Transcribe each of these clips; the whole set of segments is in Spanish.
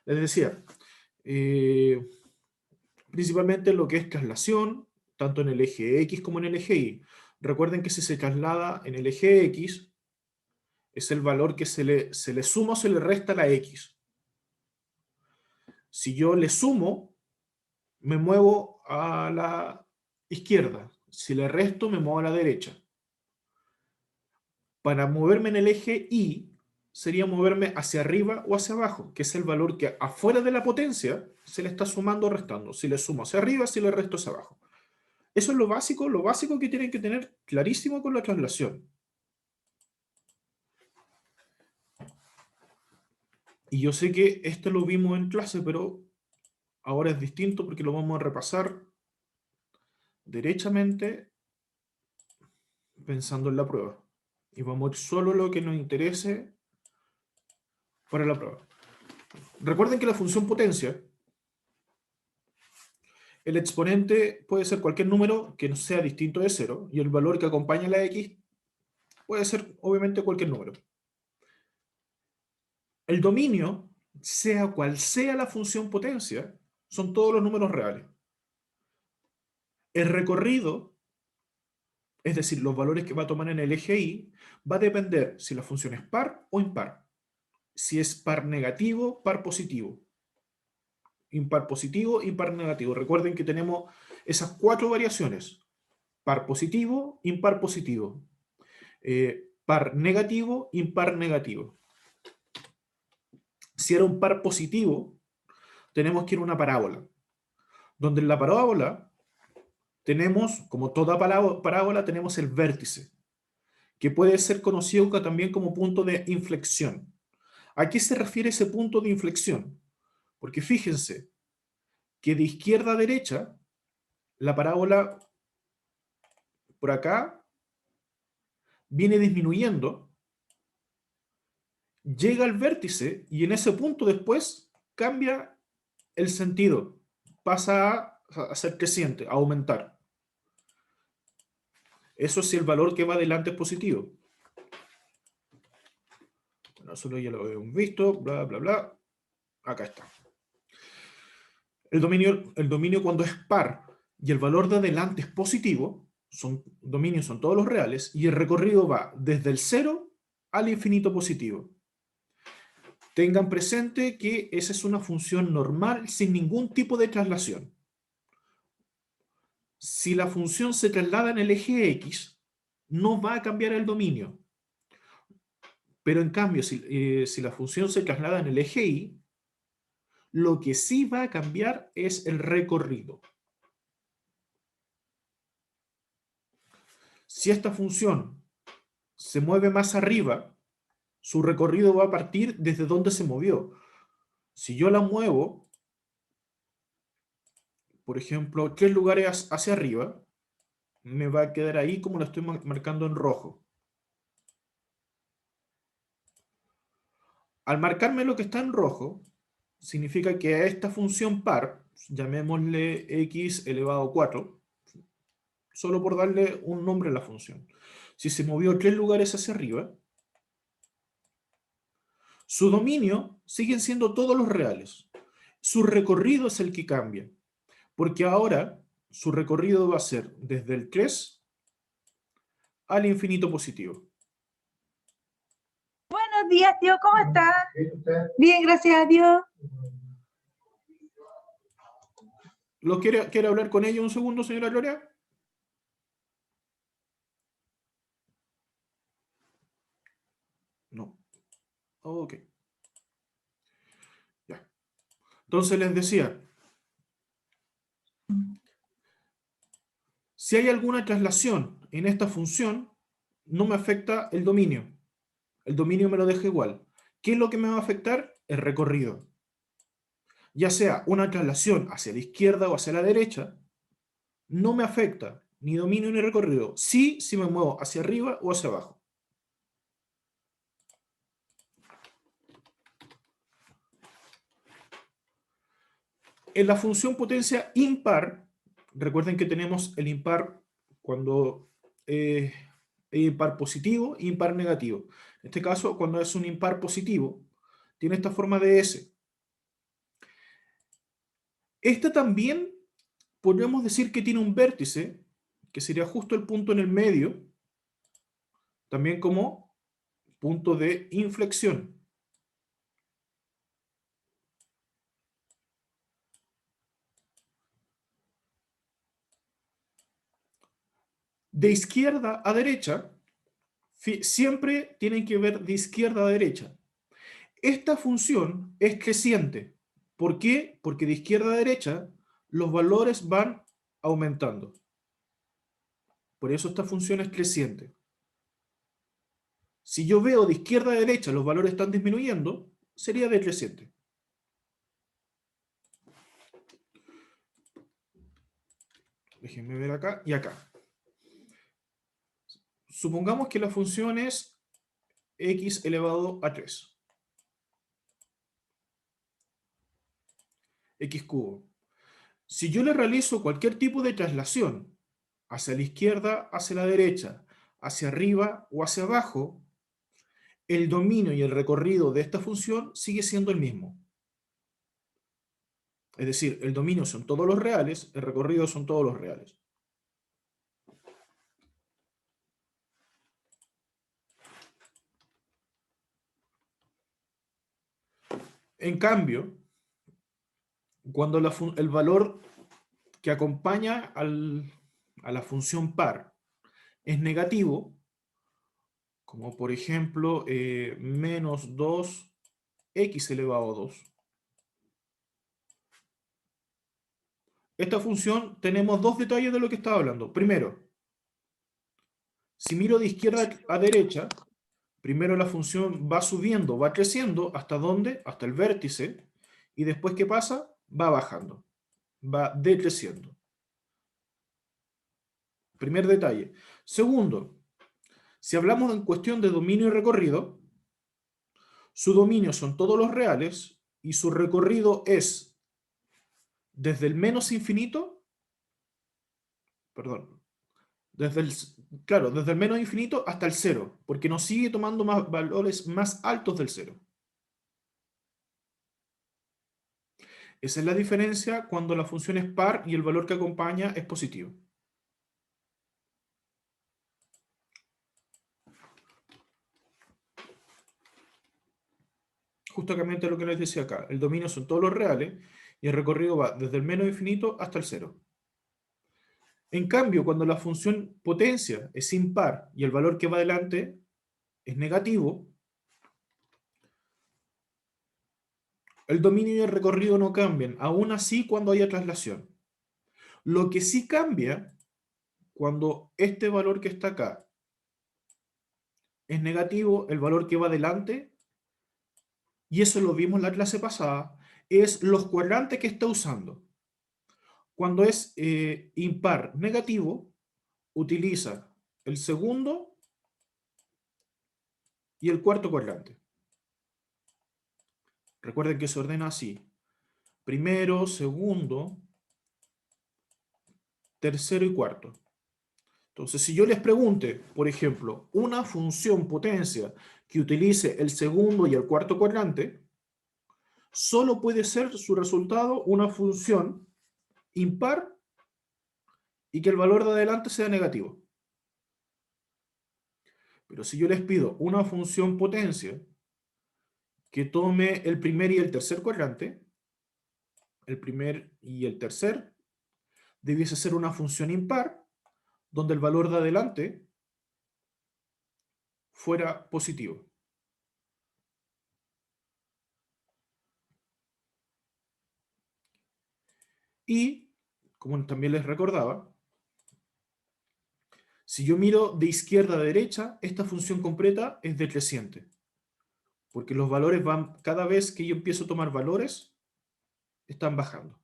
Les decía, eh, principalmente lo que es traslación, tanto en el eje X como en el eje Y. Recuerden que si se traslada en el eje X, es el valor que se le suma o se le resta a la X. Si yo le sumo, me muevo a la izquierda. Si le resto, me muevo a la derecha. Para moverme en el eje Y, sería moverme hacia arriba o hacia abajo, que es el valor que afuera de la potencia se le está sumando o restando. Si le sumo hacia arriba, si le resto hacia abajo. Eso es lo básico que tienen que tener clarísimo con la traslación. Y yo sé que esto lo vimos en clase, pero ahora es distinto porque lo vamos a repasar derechamente pensando en la prueba. Y vamos a ir solo lo que nos interese para la prueba. Recuerden que la función potencia, el exponente puede ser cualquier número que no sea distinto de 0, y el valor que acompaña a la x puede ser obviamente cualquier número. El dominio, sea cual sea la función potencia, son todos los números reales. El recorrido, es decir, los valores que va a tomar en el eje Y, va a depender si la función es par o impar. Si es par negativo, par positivo. Impar positivo, impar negativo. Recuerden que tenemos esas 4 variaciones. Par positivo, impar positivo. Par negativo, impar negativo. Si era un par positivo, tenemos que ir a una parábola. Donde en la parábola tenemos, como toda parábola, tenemos el vértice, que puede ser conocido también como punto de inflexión. ¿A qué se refiere ese punto de inflexión? Porque fíjense que de izquierda a derecha, la parábola por acá viene disminuyendo, llega al vértice y en ese punto después cambia el sentido, pasa a ser creciente, a aumentar. Eso si el valor que va adelante es positivo. Bueno, eso ya lo hemos visto, bla, bla, bla. Acá está. El dominio cuando es par y el valor de adelante es positivo, dominios son todos los reales, y el recorrido va desde el 0 al infinito positivo. Tengan presente que esa es una función normal sin ningún tipo de traslación. Si la función se traslada en el eje X, no va a cambiar el dominio. Pero en cambio, si la función se traslada en el eje Y, lo que sí va a cambiar es el recorrido. Si esta función se mueve más arriba, su recorrido va a partir desde donde se movió. Si yo la muevo, por ejemplo, 3 lugares hacia arriba, me va a quedar ahí como lo estoy marcando en rojo. Al marcarme lo que está en rojo, significa que a esta función par, llamémosle x elevado a 4, solo por darle un nombre a la función. Si se movió 3 lugares hacia arriba, su dominio siguen siendo todos los reales. Su recorrido es el que cambia, porque ahora su recorrido va a ser desde el 3 al infinito positivo. Buenos días, tío, ¿cómo está? Bien, gracias a Dios. ¿Quiere hablar con ella un segundo, señora Gloria? No. Ok. Ya. Entonces les decía, si hay alguna traslación en esta función, no me afecta el dominio. El dominio me lo deja igual. ¿Qué es lo que me va a afectar? El recorrido. Ya sea una traslación hacia la izquierda o hacia la derecha, no me afecta ni dominio ni recorrido. Sí, si me muevo hacia arriba o hacia abajo. En la función potencia impar, recuerden que tenemos el impar cuando es impar positivo e impar negativo. En este caso, cuando es un impar positivo, tiene esta forma de S. Esta también podríamos decir que tiene un vértice, que sería justo el punto en el medio, también como punto de inflexión. De izquierda a derecha, siempre tienen que ver de izquierda a derecha. Esta función es creciente. ¿Por qué? Porque de izquierda a derecha los valores van aumentando. Por eso esta función es creciente. Si yo veo de izquierda a derecha los valores están disminuyendo, sería decreciente. Déjenme ver acá y acá. Supongamos que la función es x elevado a 3. X cubo. Si yo le realizo cualquier tipo de traslación hacia la izquierda, hacia la derecha, hacia arriba o hacia abajo, el dominio y el recorrido de esta función sigue siendo el mismo. Es decir, el dominio son todos los reales, el recorrido son todos los reales. En cambio, cuando el valor que acompaña a la función par es negativo, como por ejemplo menos 2x elevado a 2. Esta función tenemos dos detalles de lo que estaba hablando. Primero, si miro de izquierda a derecha, primero la función va subiendo, va creciendo, ¿hasta dónde? Hasta el vértice, y después ¿qué pasa? Va bajando, va decreciendo. Primer detalle. Segundo, si hablamos en cuestión de dominio y recorrido, su dominio son todos los reales y su recorrido es desde el menos infinito, perdón, desde el menos infinito hasta el cero, porque nos sigue tomando más valores más altos del cero. Esa es la diferencia cuando la función es par y el valor que acompaña es positivo. Justamente lo que les decía acá, el dominio son todos los reales y el recorrido va desde el menos infinito hasta el cero. En cambio, cuando la función potencia es impar y el valor que va adelante es negativo, el dominio y el recorrido no cambian, aún así cuando haya traslación. Lo que sí cambia cuando este valor que está acá es negativo, el valor que va adelante, y eso lo vimos en la clase pasada, es los cuadrantes que está usando. Cuando es impar negativo, utiliza el segundo y el cuarto cuadrante. Recuerden que se ordena así. Primero, segundo, tercero y cuarto. Entonces, si yo les pregunte, por ejemplo, una función potencia que utilice el segundo y el cuarto cuadrante, solo puede ser su resultado una función impar y que el valor de adelante sea negativo. Pero si yo les pido una función potencia que tome el primer y el tercer cuadrante, el primer y el tercer, debiese ser una función impar, donde el valor de adelante fuera positivo. Y, como también les recordaba, si yo miro de izquierda a derecha, esta función completa es decreciente. Porque los valores van, cada vez que yo empiezo a tomar valores, están bajando.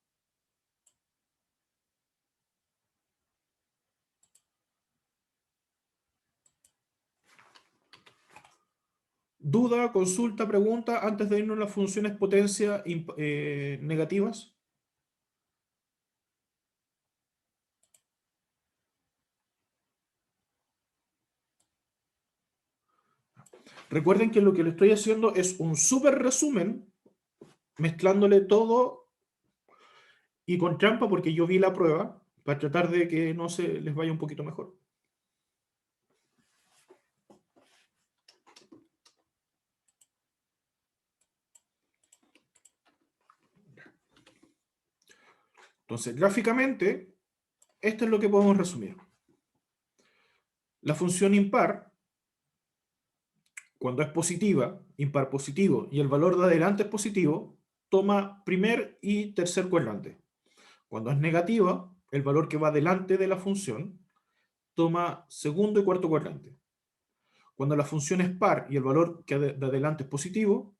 ¿Duda, consulta, pregunta antes de irnos a las funciones potencia negativas? Recuerden que lo que le estoy haciendo es un súper resumen, mezclándole todo y con trampa porque yo vi la prueba para tratar de que no se les vaya un poquito mejor. Entonces, gráficamente, esto es lo que podemos resumir. La función impar, cuando es positiva, impar positivo, y el valor de adelante es positivo, toma primer y tercer cuadrante. Cuando es negativa, el valor que va delante de la función toma segundo y cuarto cuadrante. Cuando la función es par y el valor que de adelante es positivo,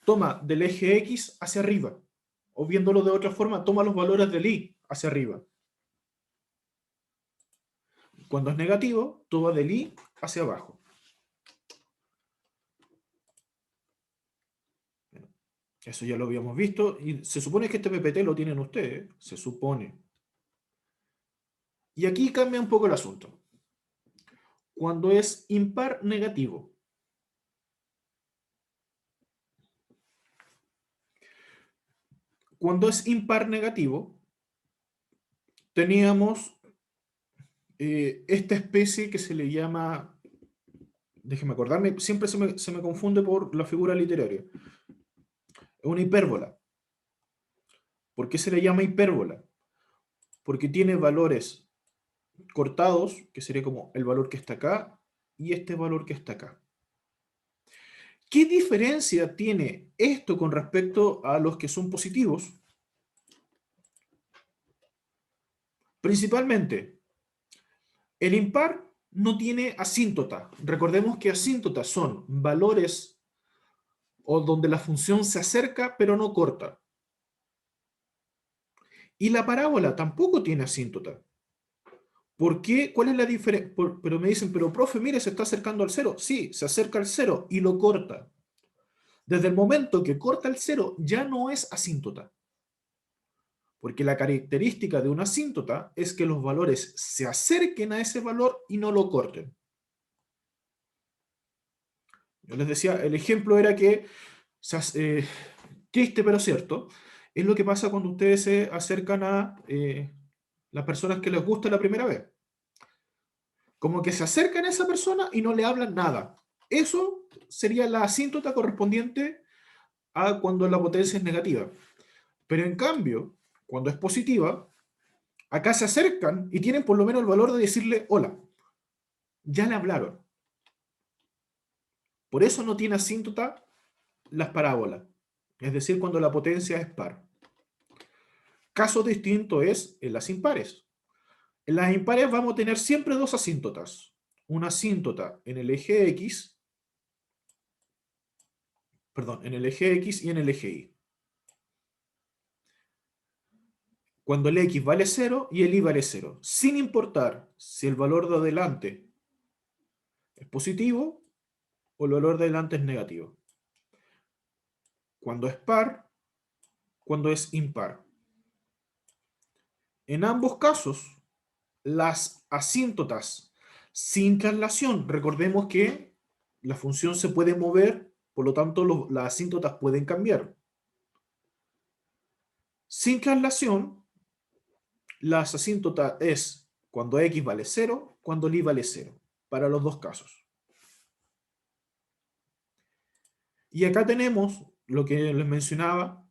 toma del eje X hacia arriba. O viéndolo de otra forma, toma los valores del Y hacia arriba. Cuando es negativo, toma del Y hacia abajo. Eso ya lo habíamos visto. Y se supone que este PPT lo tienen ustedes. Se supone. Y aquí cambia un poco el asunto. Cuando es impar negativo. Cuando es impar negativo, teníamos esta especie que se le llama, déjeme acordarme, siempre se me confunde por la figura literaria. Es una hipérbola. ¿Por qué se le llama hipérbola? Porque tiene valores cortados, que sería como el valor que está acá, y este valor que está acá. ¿Qué diferencia tiene esto con respecto a los que son positivos? Principalmente, el impar no tiene asíntota. Recordemos que asíntotas son valores o donde la función se acerca pero no corta. Y la parábola tampoco tiene asíntota. ¿Por qué? ¿Cuál es la diferencia? Pero me dicen, pero profe, mire, se está acercando al cero. Sí, se acerca al cero y lo corta. Desde el momento que corta el cero, ya no es asíntota. Porque la característica de una asíntota es que los valores se acerquen a ese valor y no lo corten. Yo les decía, el ejemplo era que, triste pero cierto, es lo que pasa cuando ustedes se acercan a las personas que les gusta la primera vez. Como que se acercan a esa persona y no le hablan nada. Eso sería la asíntota correspondiente a cuando la potencia es negativa. Pero en cambio, cuando es positiva, acá se acercan y tienen por lo menos el valor de decirle hola. Ya le hablaron. Por eso no tiene asíntota las parábolas. Es decir, cuando la potencia es par. Caso distinto es en las impares. En las impares vamos a tener siempre dos asíntotas. Una asíntota en el eje X, perdón, en el eje X y en el eje Y. Cuando el X vale 0 y el Y vale 0, sin importar si el valor de adelante es positivo o el valor de adelante es negativo. Cuando es par, cuando es impar. En ambos casos, las asíntotas sin traslación, recordemos que la función se puede mover, por lo tanto las asíntotas pueden cambiar. Sin traslación, las asíntotas es cuando x vale 0, cuando y vale 0, para los dos casos. Y acá tenemos lo que les mencionaba,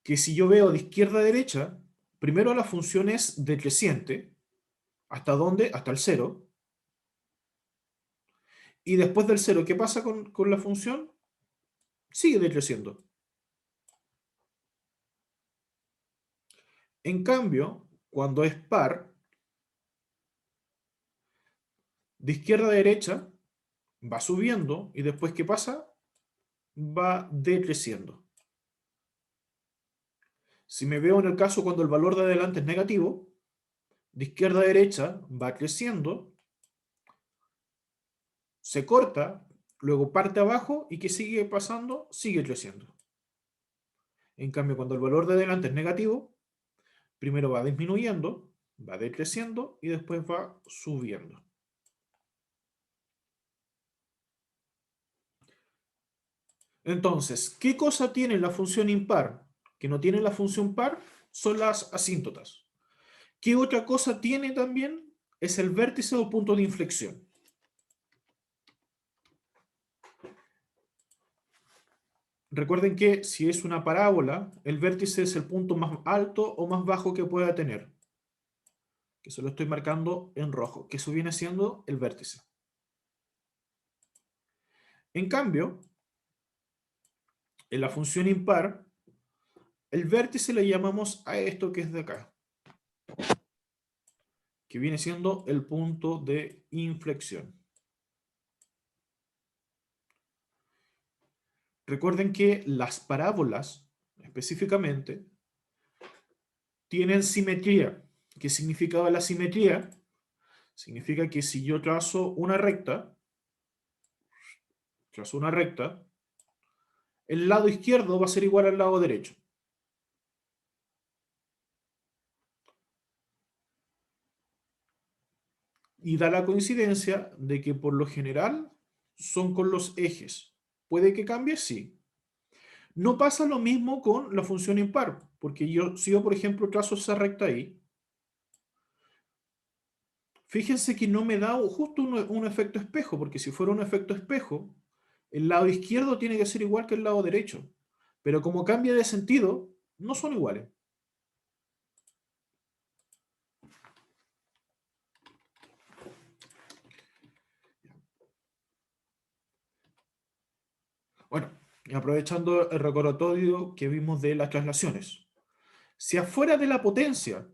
que si yo veo de izquierda a derecha, primero la función es decreciente. ¿Hasta dónde? Hasta el 0. Y después del 0, ¿qué pasa con la función? Sigue decreciendo. En cambio, cuando es par, de izquierda a derecha, va subiendo y después, ¿qué pasa? Va decreciendo. Si me veo en el caso cuando el valor de adelante es negativo, de izquierda a derecha va creciendo, se corta, luego parte abajo y ¿qué sigue pasando? Sigue creciendo. En cambio, cuando el valor de adelante es negativo, primero va disminuyendo, va decreciendo y después va subiendo. Entonces, ¿qué cosa tiene la función impar? que no tienen la función par son las asíntotas. ¿Qué otra cosa tiene también? Es el vértice o punto de inflexión. Recuerden que si es una parábola, el vértice es el punto más alto o más bajo que pueda tener. Que se lo estoy marcando en rojo, que eso viene siendo el vértice. En cambio, en la función impar, el vértice le llamamos a esto que es de acá, que viene siendo el punto de inflexión. Recuerden que las parábolas, específicamente, tienen simetría. ¿Qué significaba la simetría? Significa que si yo trazo una recta, el lado izquierdo va a ser igual al lado derecho. Y da la coincidencia de que por lo general son con los ejes. ¿Puede que cambie? Sí. No pasa lo mismo con la función impar, porque si yo, por ejemplo, trazo esa recta ahí, fíjense que no me da justo un efecto espejo, porque si fuera un efecto espejo, el lado izquierdo tiene que ser igual que el lado derecho. Pero como cambia de sentido, no son iguales. Bueno, y aprovechando el recordatorio que vimos de las traslaciones. Si afuera de la potencia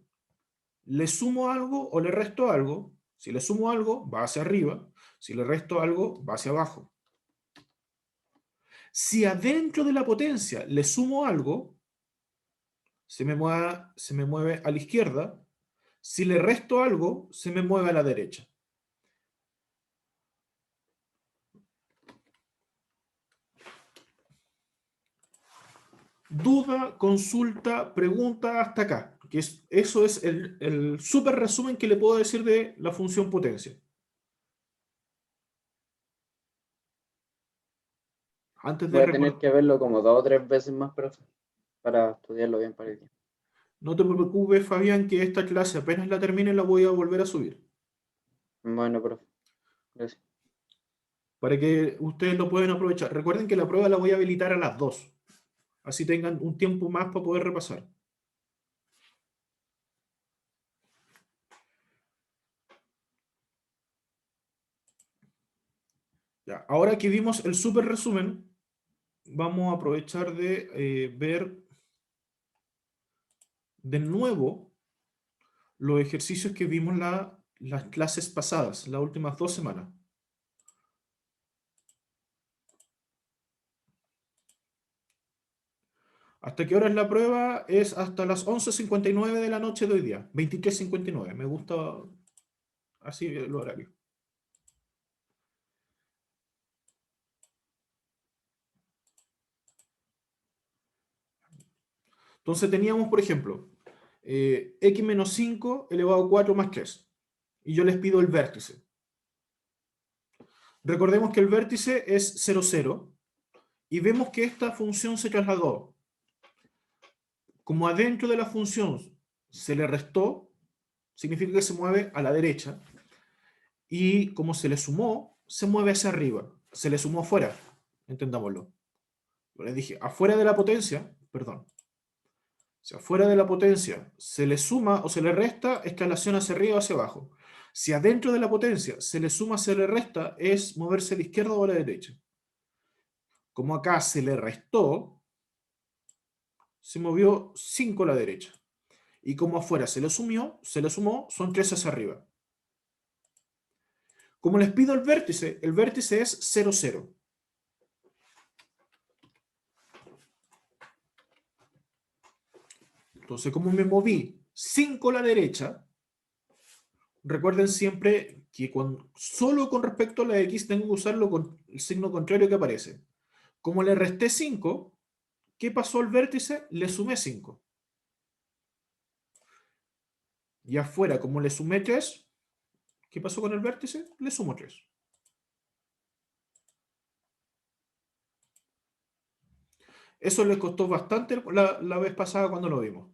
le sumo algo o le resto algo, si le sumo algo, va hacia arriba, si le resto algo, va hacia abajo. Si adentro de la potencia le sumo algo, se me mueve a la izquierda, si le resto algo, se me mueve a la derecha. Duda, consulta, pregunta hasta acá. Eso es el súper resumen que le puedo decir de la función potencia. Antes de Voy a tener recordar, que verlo como 2 o 3 veces más, profe, para estudiarlo bien para el día. no te preocupes, Fabián, que esta clase apenas la termine la voy a volver a subir. Bueno, profe, gracias. Para que ustedes lo puedan aprovechar. Recuerden que la prueba la voy a habilitar a las 2. Así tengan un tiempo más para poder repasar. Ya, ahora que vimos el súper resumen, vamos a aprovechar de ver de nuevo los ejercicios que vimos las clases pasadas, las últimas 2 semanas. ¿Hasta qué hora es la prueba? Es hasta las 11:59 de la noche de hoy día, 23:59. Me gusta así el horario. Entonces teníamos, por ejemplo, x menos 5 elevado a 4 más 3. Y yo les pido el vértice. Recordemos que el vértice es 0, 0. Y vemos que esta función se trasladó. Como adentro de la función se le restó, significa que se mueve a la derecha. Y como se le sumó, se mueve hacia arriba. Se le sumó afuera. Entendámoslo. Yo les dije, afuera de la potencia, perdón. Si afuera de la potencia se le suma o se le resta, escalación hacia arriba o hacia abajo. Si adentro de la potencia se le suma o se le resta, es moverse a la izquierda o a la derecha. Como acá se le restó, se movió 5 a la derecha. Y como afuera se le sumó, son 3 hacia arriba. Como les pido el vértice es 0, 0. Entonces, como me moví 5 a la derecha, recuerden siempre que solo con respecto a la x tengo que usarlo con el signo contrario que aparece. Como le resté 5, ¿qué pasó al vértice? Le sumé 5. Y afuera, como le sumé 3, ¿qué pasó con el vértice? Le sumo 3. Eso les costó bastante la vez pasada cuando lo vimos.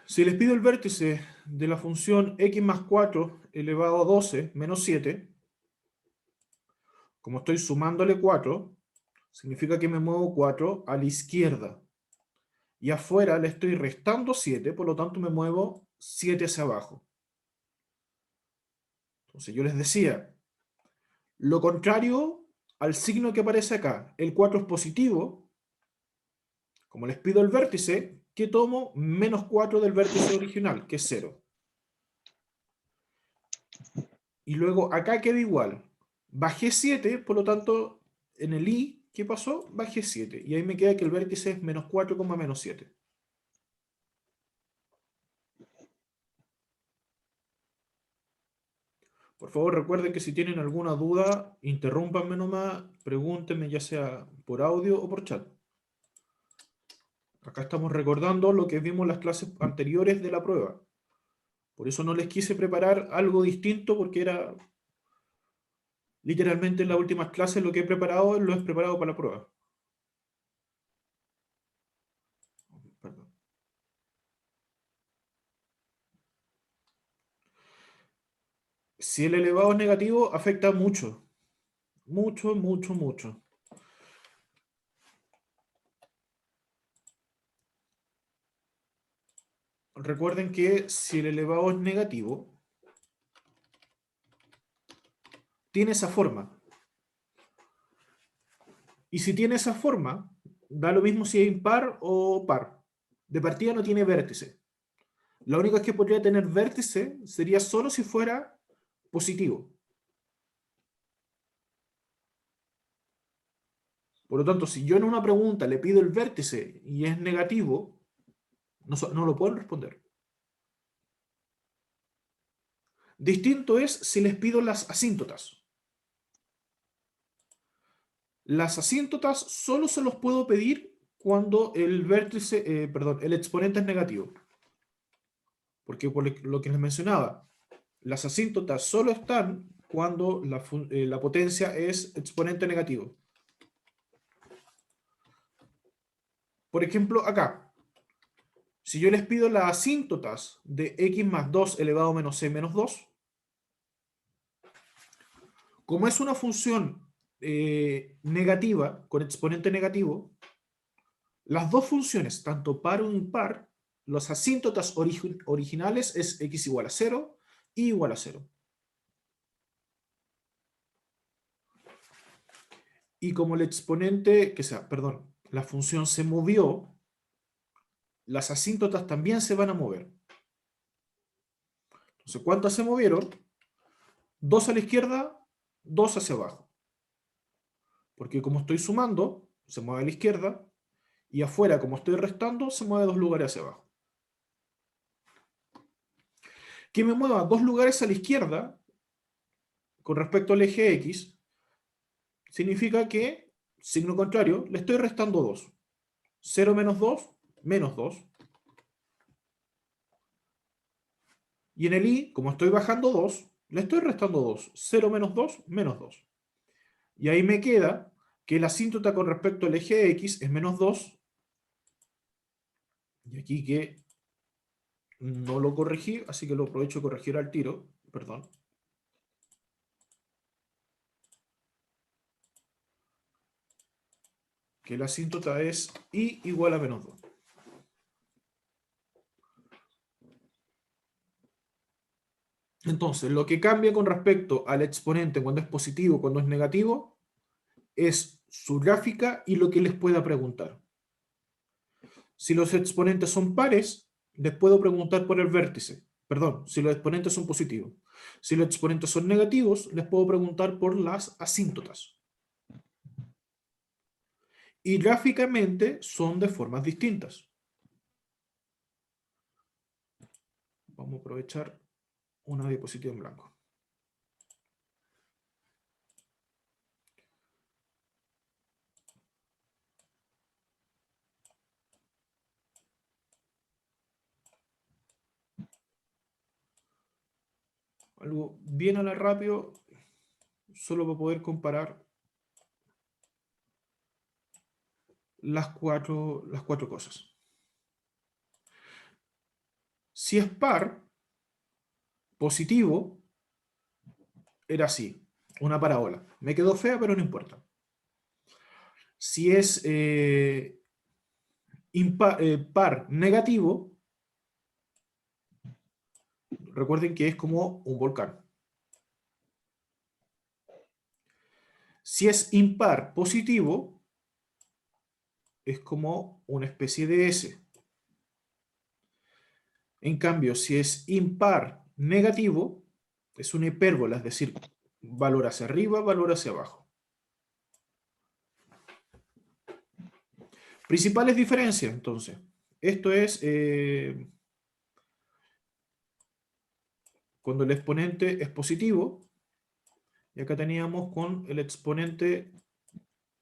Si les pido el vértice de la función x más 4 elevado a 12 menos 7, como estoy sumándole 4, significa que me muevo 4 a la izquierda. Y afuera le estoy restando 7, por lo tanto me muevo 7 hacia abajo. Entonces yo les decía, lo contrario al signo que aparece acá, el 4 es positivo, como les pido el vértice, ¿qué tomo? Menos 4 del vértice original, que es 0. Y luego acá queda igual. Bajé 7, por lo tanto, en el i, ¿qué pasó? Bajé 7. Y ahí me queda que el vértice es menos 4, menos 7. Por favor, recuerden que si tienen alguna duda, interrúmpanme nomás, pregúntenme ya sea por audio o por chat. Acá estamos recordando lo que vimos en las clases anteriores de la prueba. Por eso no les quise preparar algo distinto, porque era literalmente en las últimas clases lo que he preparado, lo he preparado para la prueba. Perdón. Si el elevado es negativo, afecta mucho. Mucho, mucho, mucho. Recuerden que si el elevado es negativo, tiene esa forma. Y si tiene esa forma, da lo mismo si es impar o par. De partida no tiene vértice. La única que podría tener vértice sería solo si fuera positivo. Por lo tanto, si yo en una pregunta le pido el vértice y es negativo, no lo pueden responder. Distinto es si les pido las asíntotas. Las asíntotas solo se los puedo pedir cuando el vértice, el exponente es negativo. Porque por lo que les mencionaba, las asíntotas solo están cuando la potencia es exponente negativo. Por ejemplo, acá, si yo les pido las asíntotas de x más 2 elevado a menos c menos 2, como es una función negativa, con exponente negativo, las dos funciones, tanto par o impar, las asíntotas originales es x igual a 0 y igual a 0. Y como el exponente, perdón, la función se movió, las asíntotas también se van a mover. Entonces, ¿cuántas se movieron? 2 a la izquierda, 2 hacia abajo. Porque como estoy sumando, se mueve a la izquierda, y afuera, como estoy restando, se mueve 2 lugares hacia abajo. Que me mueva 2 lugares a la izquierda, con respecto al eje X, significa que, signo contrario, le estoy restando 2. 0 menos 2, menos 2. Y en el i, como estoy bajando 2, le estoy restando 2. 0 menos 2, menos 2. Y ahí me queda que la asíntota con respecto al eje X es menos 2. Y aquí que no lo corregí, así que lo aprovecho de corregir al tiro. Perdón. Que la asíntota es i igual a menos 2. Entonces, lo que cambia con respecto al exponente cuando es positivo, cuando es negativo, es su gráfica y lo que les pueda preguntar. Si los exponentes son pares, les puedo preguntar por el vértice. Perdón, si los exponentes son positivos. Si los exponentes son negativos, les puedo preguntar por las asíntotas. Y gráficamente son de formas distintas. Vamos a aprovechar una diapositiva en blanco. algo bien a la rápido, solo para poder comparar las cuatro cosas. Si es par, positivo, era así, una parábola. Me quedó fea, pero no importa. Si es par negativo, recuerden que es como un volcán. Si es impar positivo, es como una especie de S. En cambio, si es impar negativo, es una hipérbola, es decir, valor hacia arriba, valor hacia abajo. Principales diferencias, entonces. Esto es cuando el exponente es positivo, y acá teníamos con el exponente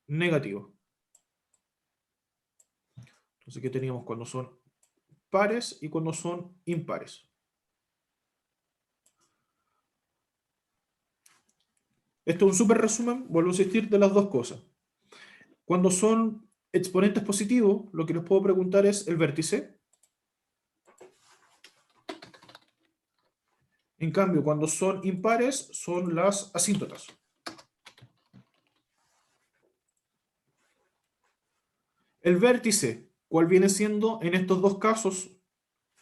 negativo. Entonces, ¿qué teníamos cuando son pares y cuando son impares? Esto es un súper resumen, vuelvo a insistir, de las dos cosas. Cuando son exponentes positivos, lo que les puedo preguntar es el vértice. En cambio, cuando son impares, son las asíntotas. El vértice, ¿cuál viene siendo en estos dos casos?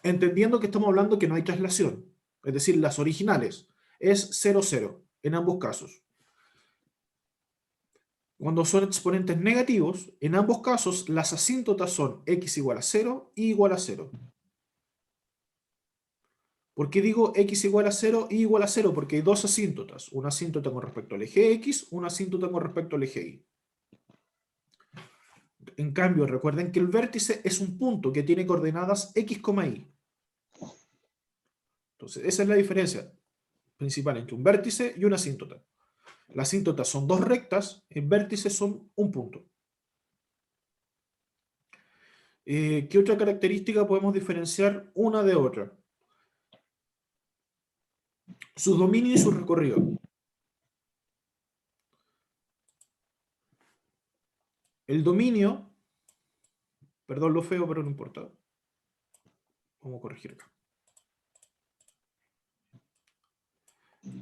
Entendiendo que estamos hablando que no hay traslación, es decir, las originales, es 0, 0 en ambos casos. Cuando son exponentes negativos, en ambos casos las asíntotas son x igual a 0 y igual a 0. ¿Por qué digo x igual a 0 y igual a 0? Porque hay dos asíntotas, una asíntota con respecto al eje x, una asíntota con respecto al eje y. En cambio, recuerden que el vértice es un punto que tiene coordenadas x, y. Entonces, esa es la diferencia principal entre un vértice y una asíntota. Las asíntotas son dos rectas, el vértice son un punto. ¿Qué otra característica podemos diferenciar una de otra? Su dominio y su recorrido. El dominio, perdón lo feo, pero no importa. Vamos a corregir acá.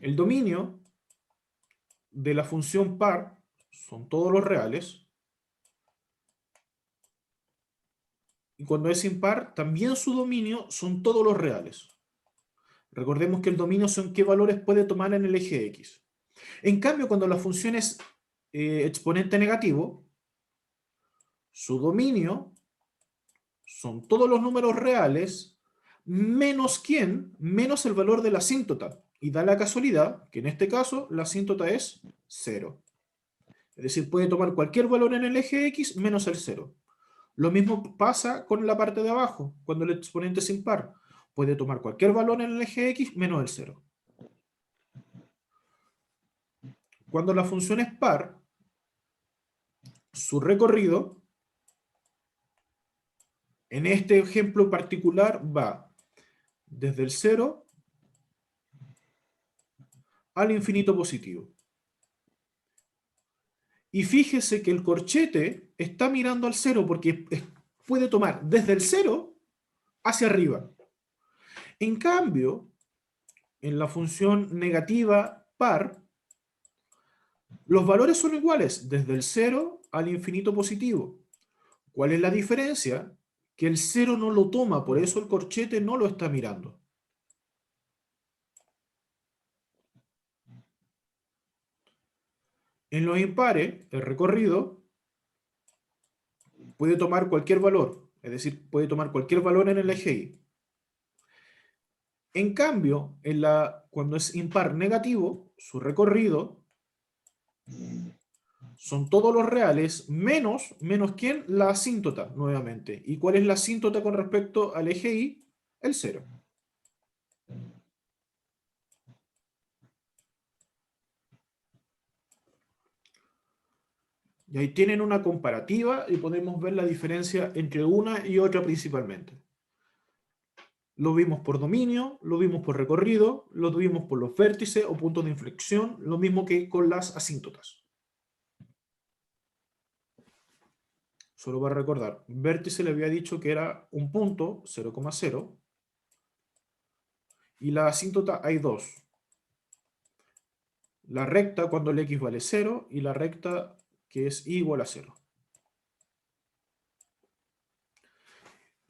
El dominio de la función par son todos los reales. Y cuando es impar, también su dominio son todos los reales. Recordemos que el dominio son qué valores puede tomar en el eje X. En cambio, cuando la función es exponente negativo, su dominio son todos los números reales menos quién, menos el valor de la asíntota. Y da la casualidad que en este caso la asíntota es 0. Es decir, puede tomar cualquier valor en el eje X menos el 0. Lo mismo pasa con la parte de abajo, cuando el exponente es impar. Puede tomar cualquier valor en el eje X menos el 0. Cuando la función es par, su recorrido, en este ejemplo particular, va desde el 0 al infinito positivo. Y fíjese que el corchete está mirando al 0 porque puede tomar desde el 0 hacia arriba. En cambio, en la función negativa par, los valores son iguales desde el 0 al infinito positivo. ¿Cuál es la diferencia? Que el 0 no lo toma, por eso el corchete no lo está mirando. En los impares, el recorrido puede tomar cualquier valor, es decir, puede tomar cualquier valor en el eje Y. En cambio, cuando es impar negativo, su recorrido son todos los reales menos ¿quién? La asíntota, nuevamente. ¿Y cuál es la asíntota con respecto al eje Y? El 0. Y ahí tienen una comparativa y podemos ver la diferencia entre una y otra principalmente. Lo vimos por dominio, lo vimos por recorrido, lo vimos por los vértices o puntos de inflexión, lo mismo que con las asíntotas. Solo para recordar, vértice le había dicho que era un punto, 0,0, y la asíntota hay dos. La recta cuando el x vale 0 y la recta que es y igual a 0.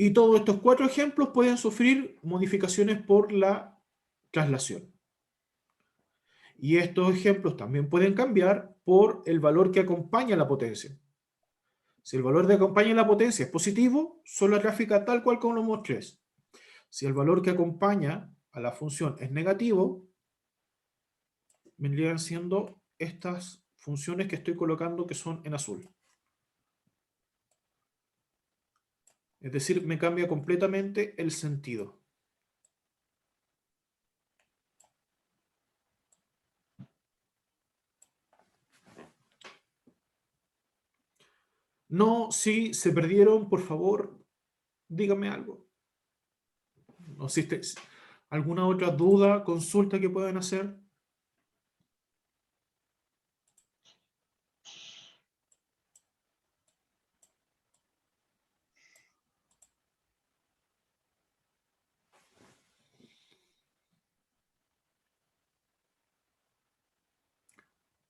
Y todos estos 4 ejemplos pueden sufrir modificaciones por la traslación. Y estos ejemplos también pueden cambiar por el valor que acompaña la potencia. Si el valor que acompaña la potencia es positivo, son la gráfica tal cual como lo mostré. Si el valor que acompaña a la función es negativo, vendrían siendo estas funciones que estoy colocando que son en azul. Es decir, me cambia completamente el sentido. No, si se perdieron, por favor, díganme algo. ¿No existe alguna otra duda, consulta que puedan hacer?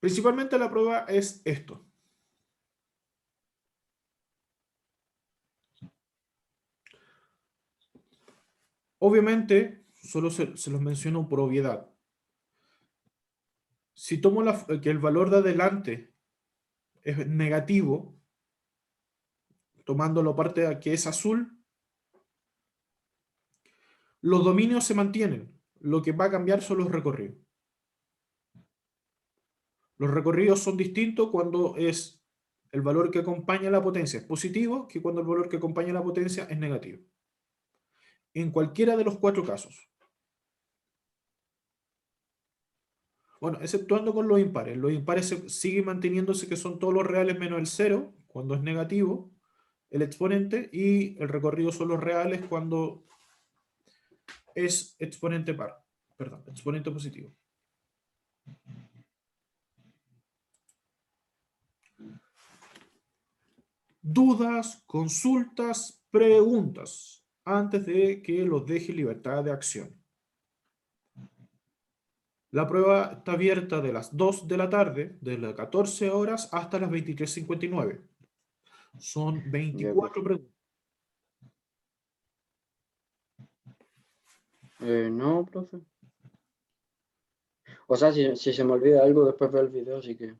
Principalmente la prueba es esto. Obviamente, solo se los menciono por obviedad. Si tomo que el valor de adelante es negativo, tomando la parte que es azul, los dominios se mantienen. Lo que va a cambiar son los recorridos. Los recorridos son distintos cuando es el valor que acompaña la potencia es positivo que cuando el valor que acompaña la potencia es negativo. En cualquiera de los 4 casos. Bueno, exceptuando con los impares. Los impares siguen manteniéndose que son todos los reales menos el 0, cuando es negativo, el exponente, y el recorrido son los reales cuando es exponente par. Perdón, exponente positivo. Dudas, consultas, preguntas, antes de que los deje libertad de acción. La prueba está abierta de las 2 de la tarde, de las 14 horas hasta las 23:59. Son 24 preguntas. No, profe. O sea, si se me olvida algo, después veo el video, así que...